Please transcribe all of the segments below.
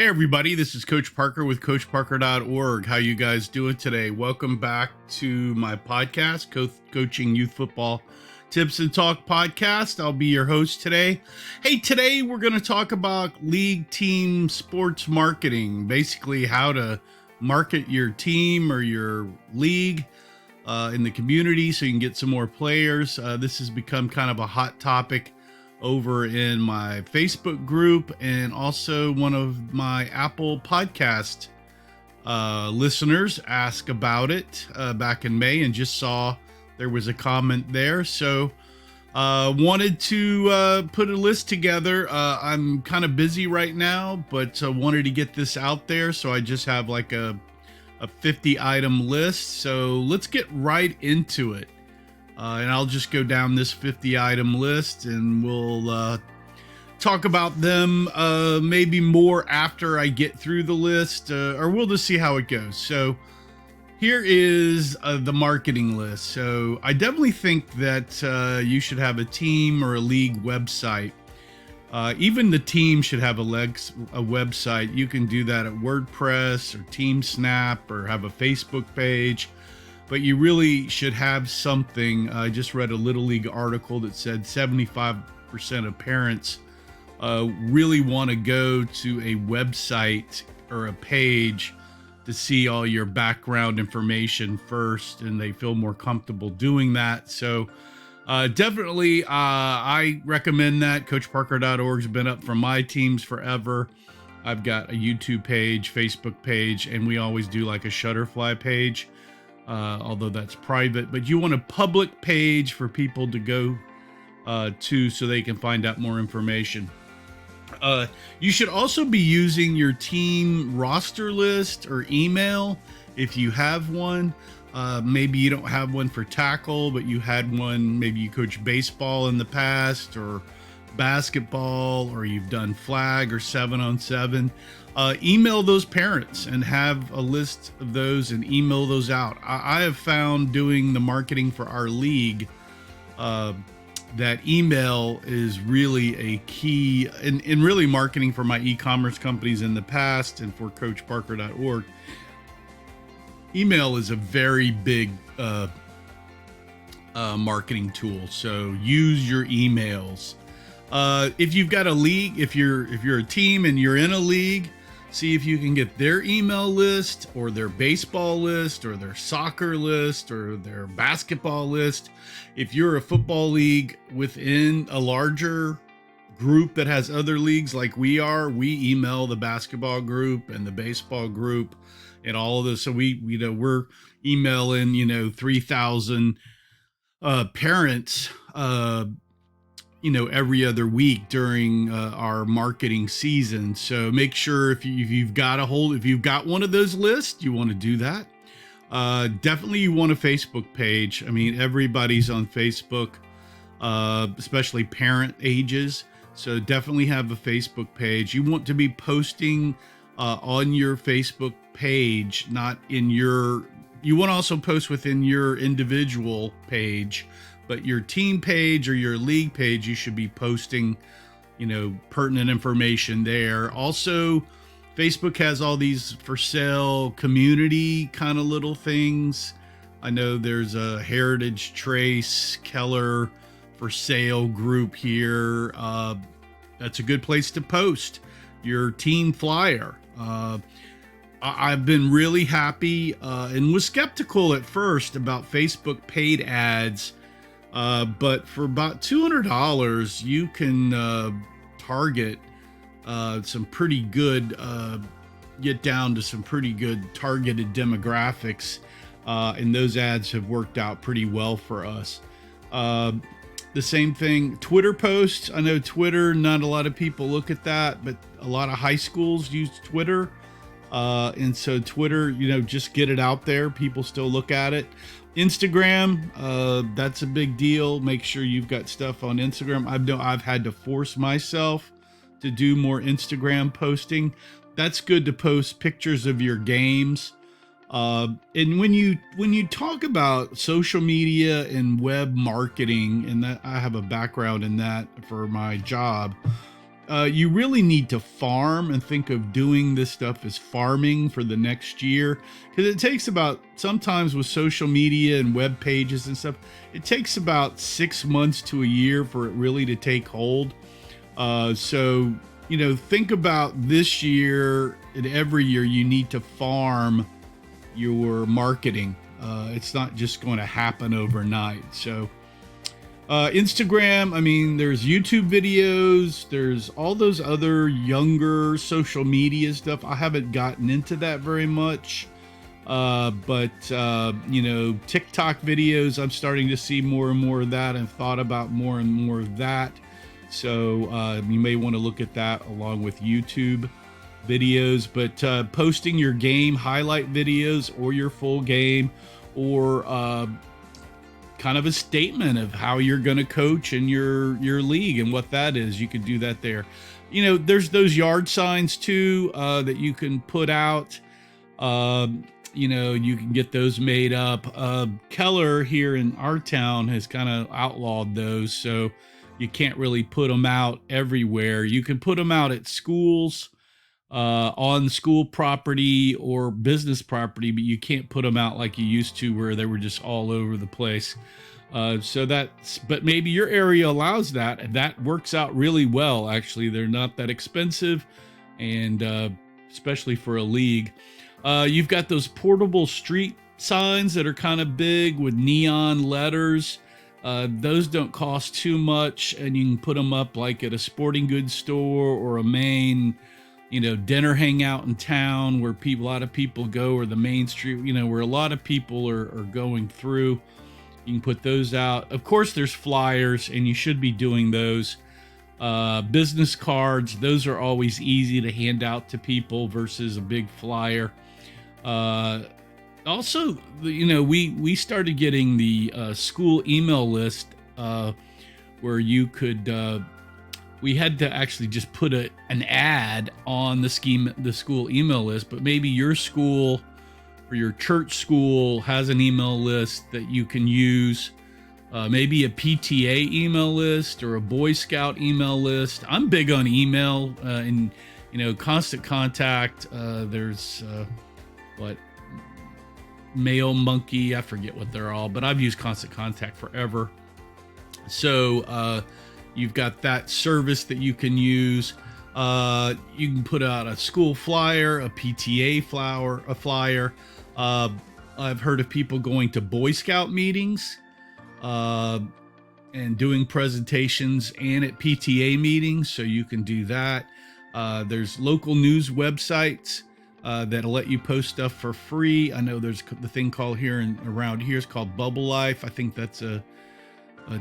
Hey everybody, this is Coach Parker with CoachParker.org. How you guys doing today? Welcome back to my podcast, Coaching Youth Football Tips and Talk podcast. I'll be your host today. Hey, today we're going to talk about league team sports marketing, basically how to market your team or your league in the community so you can get some more players. This has become kind of a hot topic over in my Facebook group and also one of my Apple podcast listeners asked about it back in May and just saw there was a comment there. So wanted to put a list together. I'm kind of busy right now, but wanted to get this out there. So I just have like a 50 item list. So let's get right into it. And I'll just go down this 50 item list and we'll talk about them maybe more after I get through the list, or we'll just see how it goes. So here is the marketing list. So I definitely think that you should have a team or a league website. Even the team should have a website. You can do that at WordPress or TeamSnap or have a Facebook page. But you really should have something. I just read a Little League article that said 75% of parents really want to go to a website or a page to see all your background information first, and they feel more comfortable doing that. So definitely, I recommend that. CoachParker.org has been up for my teams forever. I've got a YouTube page, Facebook page, and we always do like a Shutterfly page. Although that's private, but you want a public page for people to go to so they can find out more information. You should also be using your team roster list or email if you have one. Maybe you don't have one for tackle, but you had one. Maybe you coach baseball in the past or basketball, or you've done flag or 7-on-7. Email those parents and have a list of those and email those out. I have found doing the marketing for our league that email is really a key in really marketing for my e-commerce companies in the past and for CoachParker.org. Email is a very big marketing tool, so use your emails. If you've got a league, if you're a team and you're in a league, see if you can get their email list or their baseball list or their soccer list or their basketball list. If you're a football league within a larger group that has other leagues like we are, we email the basketball group and the baseball group and all of this. So we're emailing, 3,000 parents, every other week during our marketing season. So make sure if you've got one of those lists, you want to do that. Definitely you want a Facebook page. I mean, everybody's on Facebook, especially parent ages. So definitely have a Facebook page. You want to be posting on your Facebook page, not in you want to also post within your individual page. But your team page or your league page, you should be posting, pertinent information there. Also, Facebook has all these for sale community kind of little things. I know there's a Heritage Trace Keller for sale group here. That's a good place to post your team flyer. I've been really happy and was skeptical at first about Facebook paid ads. But for about $200, you can target some pretty good, get down to some pretty good targeted demographics, and those ads have worked out pretty well for us. The same thing, Twitter posts. I know Twitter, not a lot of people look at that, but a lot of high schools use Twitter. And so Twitter, just get it out there. People still look at it. Instagram, that's a big deal. Make sure you've got stuff on Instagram. I've had to force myself to do more Instagram posting. That's good to post pictures of your games. And when you talk about social media and web marketing, and that I have a background in that for my job, you really need to farm and think of doing this stuff as farming for the next year, because it takes about, sometimes with social media and web pages and stuff, it takes about 6 months to a year for it really to take hold. So, think about this year and every year you need to farm your marketing. It's not just going to happen overnight. So, Instagram, there's YouTube videos, there's all those other younger social media stuff. I haven't gotten into that very much. But TikTok videos, I'm starting to see more and more of that and thought about more and more of that. So you may want to look at that along with YouTube videos, but posting your game highlight videos or your full game, or kind of a statement of how you're going to coach in your league and what that is. You could do that there. There's those yard signs too, that you can put out. You can get those made up. Keller here in our town has kind of outlawed those, so you can't really put them out everywhere. You can put them out at schools, on school property or business property, but you can't put them out like you used to, where they were just all over the place. But maybe your area allows that, and that works out really well. Actually, they're not that expensive, and especially for a league. You've got those portable street signs that are kind of big with neon letters. Those don't cost too much, and you can put them up like at a sporting goods store or a main, dinner hangout in town where a lot of people go, or the main street, where a lot of people are going through. You can put those out. Of course, there's flyers, and you should be doing those. Business cards, those are always easy to hand out to people versus a big flyer. Also, we started getting the school email list, where you could, we had to actually just put an ad on the school email list, but maybe your school or your church school has an email list that you can use. Maybe a PTA email list or a Boy Scout email list. I'm big on email, and Constant Contact. There's Mail Monkey, I forget what they're all, but I've used Constant Contact forever. So you've got that service that you can use. You can put out a school flyer, a PTA flyer. I've heard of people going to Boy Scout meetings and doing presentations, and at PTA meetings, so you can do that. There's local news websites that'll let you post stuff for free. I know there's the thing called around here is called Bubble Life. I think that's a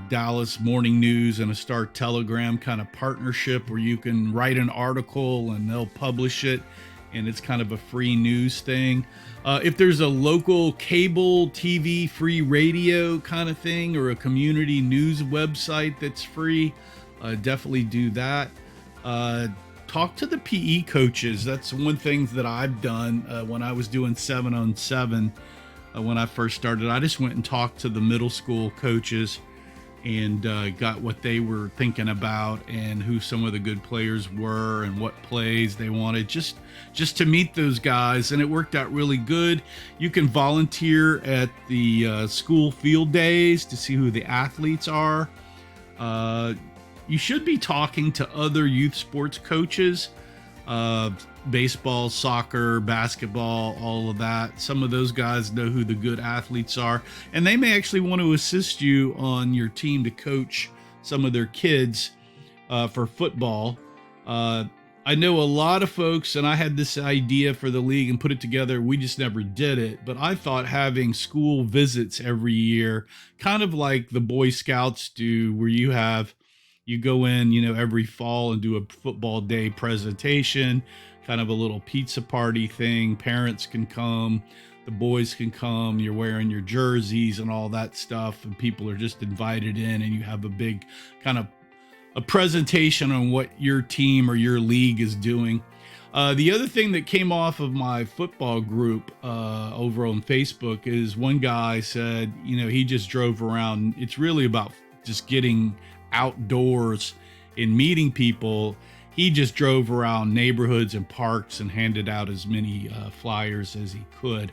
Dallas Morning News and a Star Telegram kind of partnership, where you can write an article and they'll publish it, and it's kind of a free news thing. If there's a local cable TV, free radio kind of thing, or a community news website that's free, definitely do that. Talk to the PE coaches. That's one thing that I've done when I was doing 7-on-7. When I first started, I just went and talked to the middle school coaches and got what they were thinking about, and who some of the good players were, and what plays they wanted, just to meet those guys. And it worked out really good. You can volunteer at the school field days to see who the athletes are. You should be talking to other youth sports coaches, baseball, soccer, basketball, all of that. Some of those guys know who the good athletes are, and they may actually want to assist you on your team to coach some of their kids for football. I know a lot of folks, and I had this idea for the league and put it together. We just never did it, but I thought having school visits every year, kind of like the Boy Scouts do, where you go in, every fall and do a football day presentation, kind of a little pizza party thing. Parents can come, the boys can come, you're wearing your jerseys and all that stuff, and people are just invited in, and you have a big kind of a presentation on what your team or your league is doing. The other thing that came off of my football group over on Facebook is one guy said, he just drove around. It's really about just getting outdoors and meeting people. he just drove around neighborhoods and parks and handed out as many flyers as he could.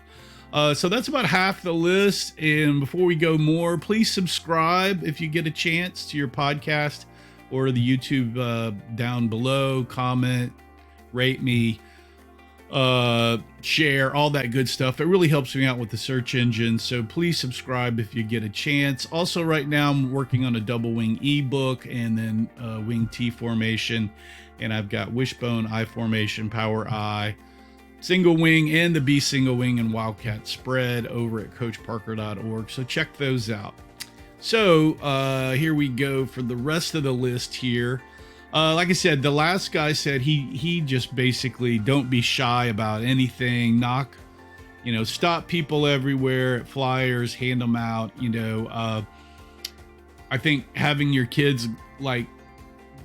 So that's about half the list. And before we go more, please subscribe if you get a chance to your podcast or the YouTube down below. Comment, rate me, share, all that good stuff. It really helps me out with the search engine. So please subscribe if you get a chance. Also, right now I'm working on a double wing ebook and then wing T formation. And I've got wishbone, I formation, power I, single wing, and the B single wing and wildcat spread over at coachparker.org. So check those out. So here we go for the rest of the list here. Like I said, the last guy said he just basically don't be shy about anything. Stop people everywhere at flyers, hand them out. I think having your kids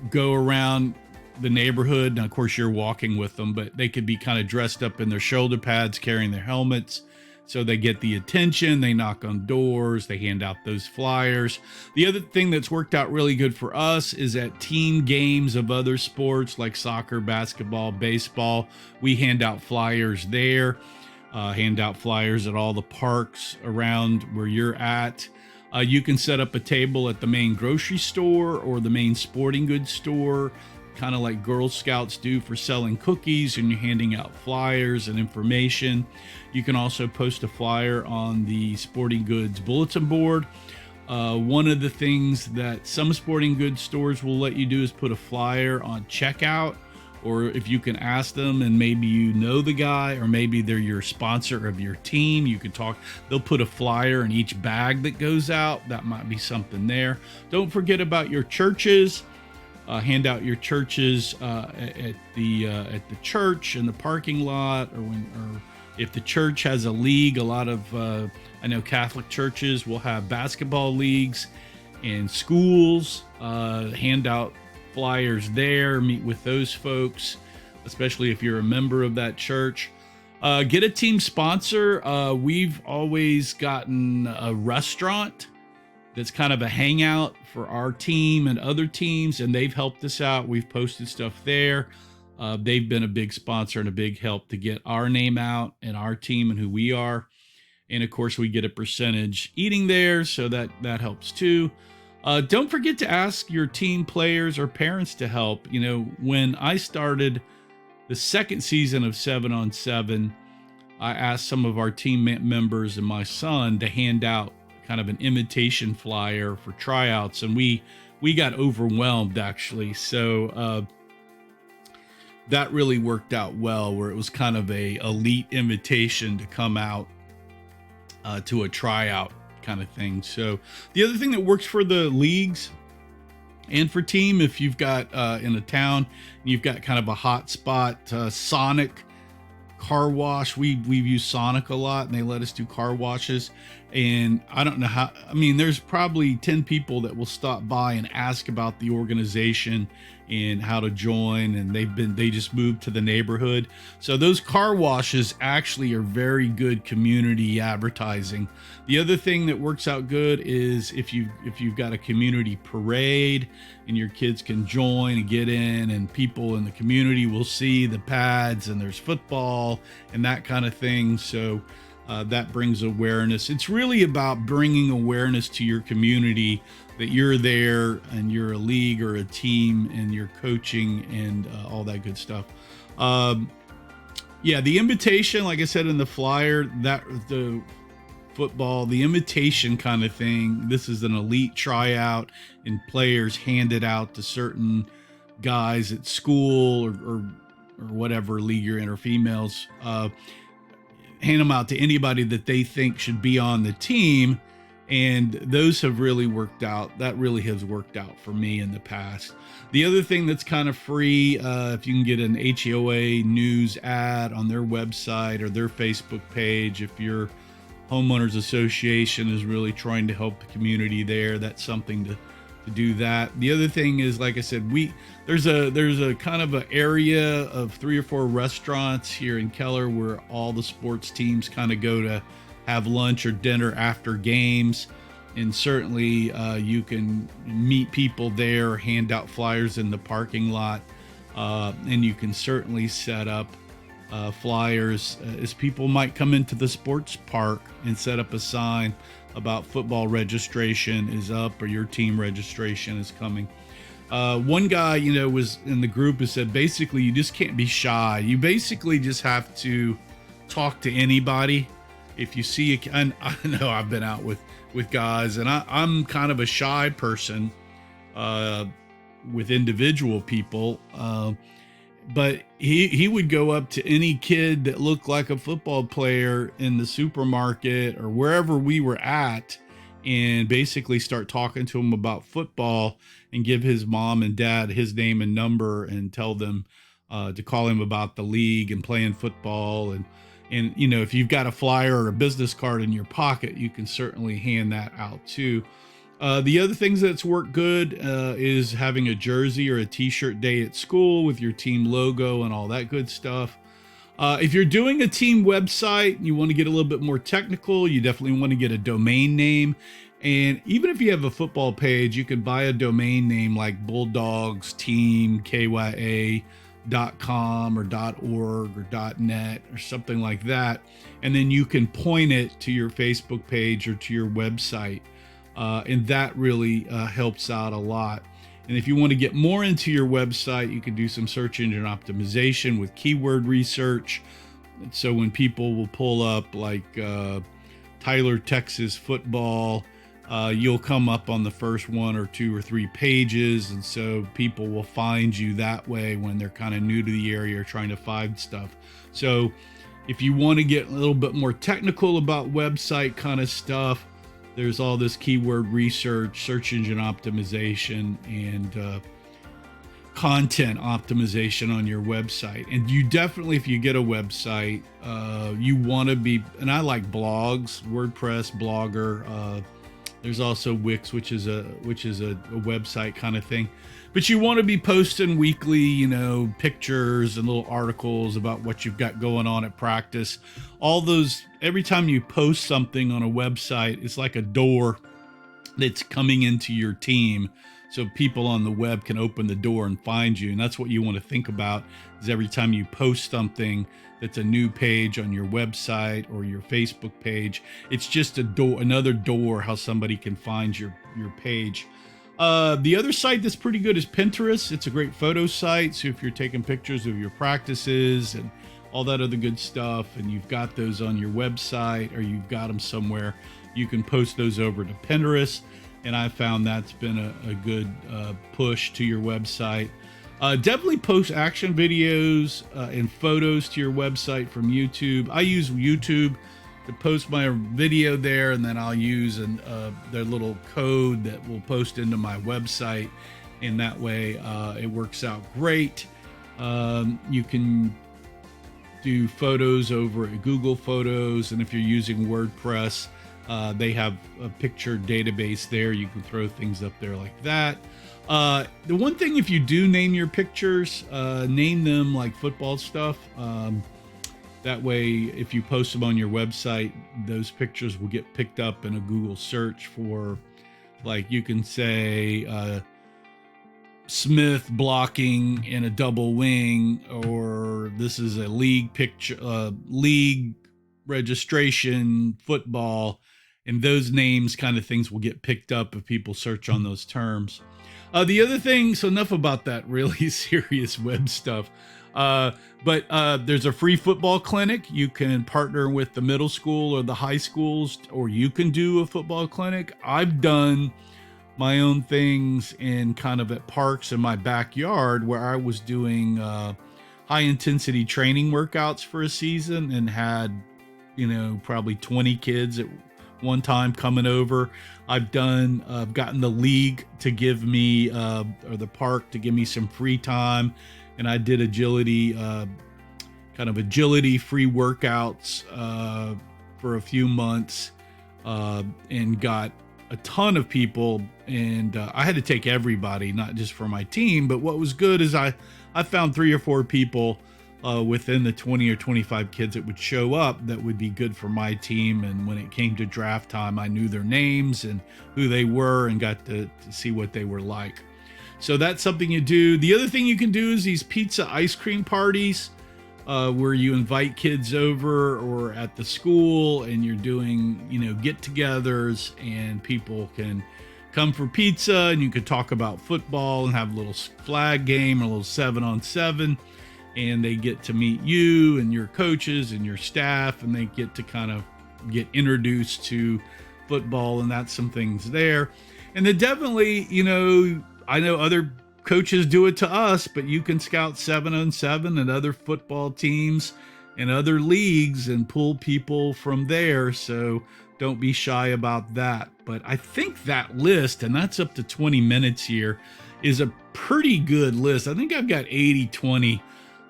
go around the neighborhood, and of course you're walking with them, but they could be kind of dressed up in their shoulder pads, carrying their helmets, so they get the attention. They knock on doors, they hand out those flyers. The other thing that's worked out really good for us is at team games of other sports like soccer, basketball, baseball, we hand out flyers there, hand out flyers at all the parks around where you're at. You can set up a table at the main grocery store or the main sporting goods store, kind of like Girl Scouts do for selling cookies, and you're handing out flyers and information. You can also post a flyer on the sporting goods bulletin board. One of the things that some sporting goods stores will let you do is put a flyer on checkout, or if you can ask them and maybe you know the guy, or maybe they're your sponsor of your team, you can talk. They'll put a flyer in each bag that goes out. That might be something there. Don't forget about your churches. Hand out your churches at the church in the parking lot, or if the church has a league. A lot of I know Catholic churches will have basketball leagues, and schools hand out flyers there. Meet with those folks, especially if you're a member of that church. Get a team sponsor. We've always gotten a restaurant that's kind of a hangout for our team and other teams, and they've helped us out. We've posted stuff there. They've been a big sponsor and a big help to get our name out and our team and who we are. And of course, we get a percentage eating there, so that helps too. Don't forget to ask your team players or parents to help. When I started the second season of 7-on-7, I asked some of our team members and my son to hand out kind of an invitation flyer for tryouts, and we got overwhelmed actually. So that really worked out well, where it was kind of a elite invitation to come out to a tryout kind of thing. So the other thing that works for the leagues and for team, if you've got in a town, you've got kind of a hot spot, Sonic car wash. We've used Sonic a lot, and they let us do car washes. And I don't know how, there's probably 10 people that will stop by and ask about the organization and how to join, and they just moved to the neighborhood. So those car washes actually are very good community advertising. The other thing that works out good is if you've got a community parade and your kids can join and get in, and people in the community will see the pads, and there's football and that kind of thing. So that brings awareness. It's really about bringing awareness to your community that you're there and you're a league or a team and you're coaching and all that good stuff. The invitation, like I said in the flyer, that the football, the invitation kind of thing. This is an elite tryout, and players hand it out to certain guys at school or whatever league you're in, or females. Hand them out to anybody that they think should be on the team, and those have really worked out. That really has worked out for me in the past. The other thing that's kind of free, if you can get an HOA news ad on their website or their Facebook page, if your homeowners association is really trying to help the community there, that's something to do that. The other thing is, like I said, there's a kind of an area of 3 or 4 restaurants here in Keller where all the sports teams kind of go to have lunch or dinner after games. And certainly you can meet people there, hand out flyers in the parking lot. And you can certainly set up flyers as people might come into the sports park and set up a sign about football registration is up or your team registration is coming. One guy, was in the group who said basically you just can't be shy. You basically just have to talk to anybody. If you see, I know I've been out with guys, and I'm kind of a shy person with individual people. But he would go up to any kid that looked like a football player in the supermarket or wherever we were at and basically start talking to him about football and give his mom and dad his name and number and tell them to call him about the league and playing football. And if you've got a flyer or a business card in your pocket, you can certainly hand that out too. The other things that's worked good is having a jersey or a t-shirt day at school with your team logo and all that good stuff. If you're doing a team website, you want to get a little bit more technical, you definitely want to get a domain name. And even if you have a football page, you could buy a domain name like Bulldogs Team KYA.com or .org or .net or something like that. And then you can point it to your Facebook page or to your website. And that really helps out a lot. And if you want to get more into your website, you can do some search engine optimization with keyword research. So when people will pull up like Tyler, Texas football, you'll come up on the first 1 or 2 or 3 pages. And so people will find you that way when they're kind of new to the area or trying to find stuff. So if you want to get a little bit more technical about website kind of stuff, there's all this keyword research, search engine optimization, and content optimization on your website. And you definitely, if you get a website, you want to be, and I like blogs, WordPress, Blogger. There's also Wix, which is a website kind of thing. But you want to be posting weekly, pictures and little articles about what you've got going on at practice. All those, every time you post something on a website, it's like a door that's coming into your team. So people on the web can open the door and find you. And that's what you want to think about, is every time you post something that's a new page on your website or your Facebook page, it's just a door, another door, how somebody can find your page. The other site that's pretty good is Pinterest. It's a great photo site. So if you're taking pictures of your practices and all that other good stuff, and you've got those on your website or you've got them somewhere, you can post those over to Pinterest. And I found that's been a good push to your website. Definitely post action videos and photos to your website from YouTube. I use YouTube to post my video there, and then I'll use their little code that will post into my website, and that way it works out great. You can do photos over at Google Photos, and if you're using WordPress, they have a picture database there. You can throw things up there like that. The one thing, if you do name your pictures, name them like football stuff. That way, if you post them on your website, those pictures will get picked up in a Google search for, like, you can say Smith blocking in a double wing, or this is a league picture, league registration football, and those names kind of things will get picked up if people search on those terms. The other thing, so enough about that really serious web stuff. But there's a free football clinic. You can partner with the middle school or the high schools, or you can do a football clinic. I've done my own things in kind of at parks in my backyard where I was doing high intensity training workouts for a season and had, probably 20 kids at one time coming over. I've gotten the league to give me, or the park to give me some free time. And I did agility free workouts for a few months and got a ton of people. And I had to take everybody, not just for my team. But what was good is I found 3 or 4 people within the 20 or 25 kids that would show up that would be good for my team. And when it came to draft time, I knew their names and who they were and got to see what they were like. So that's something you do. The other thing you can do is these pizza ice cream parties, where you invite kids over or at the school and you're doing, get-togethers, and people can come for pizza and you could talk about football and have a little flag game or a little 7-on-7, and they get to meet you and your coaches and your staff, and they get to kind of get introduced to football, and that's some things there. And then definitely, I know other coaches do it to us, but you can scout 7-on-7 and other football teams and other leagues and pull people from there. So don't be shy about that. But I think that list, and that's up to 20 minutes here, is a pretty good list. I think I've got 80-20,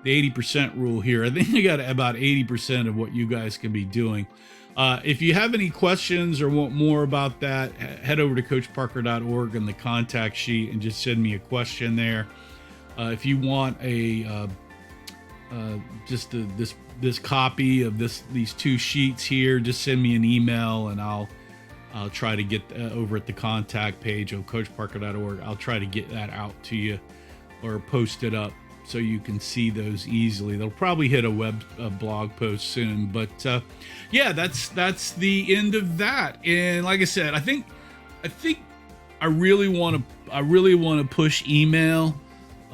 the 80% rule here. I think I got about 80% of what you guys can be doing. If you have any questions or want more about that, head over to coachparker.org and the contact sheet and just send me a question there. If you want this copy of these two sheets here, just send me an email and I'll try to get over at the contact page of coachparker.org. I'll try to get that out to you or post it up so you can see those easily. They'll probably hit a blog post soon, but yeah, that's the end of that. And like I said, I think I really want to push email.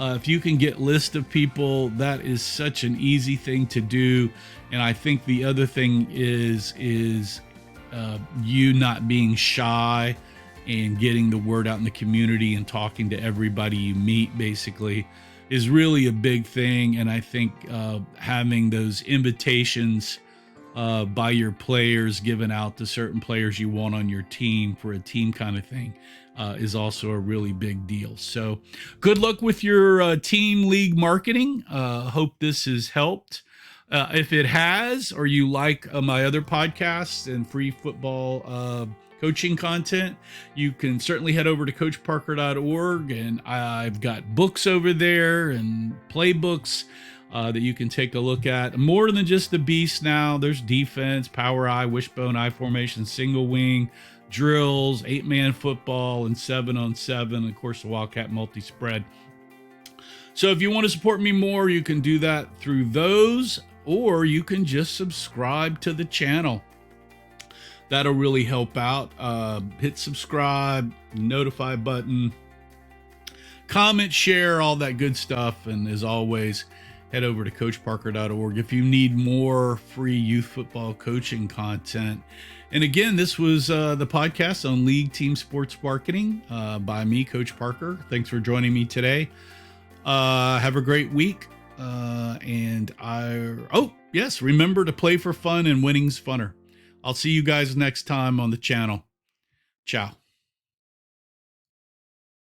If you can get list of people, that is such an easy thing to do. And I think the other thing is you not being shy and getting the word out in the community and talking to everybody you meet, basically, is really a big thing. And I think having those invitations by your players given out to certain players you want on your team for a team kind of thing is also a really big deal. So good luck with your team league marketing. Hope this has helped. If it has, or you like my other podcasts and free football coaching content, you can certainly head over to coachparker.org, and I've got books over there and playbooks that you can take a look at. More than just the beast now. There's defense, power I, wishbone I formation, single wing, drills, 8-man football, and 7-on-7, and of course the Wildcat multi-spread. So if you want to support me more, you can do that through those, or you can just subscribe to the channel. That'll really help out. Hit subscribe, notify button, comment, share, all that good stuff. And as always, head over to coachparker.org if you need more free youth football coaching content. And again, this was the podcast on League Team Sports Marketing by me, Coach Parker. Thanks for joining me today. Have a great week. Yes, remember to play for fun, and winning's funner. I'll see you guys next time on the channel. Ciao.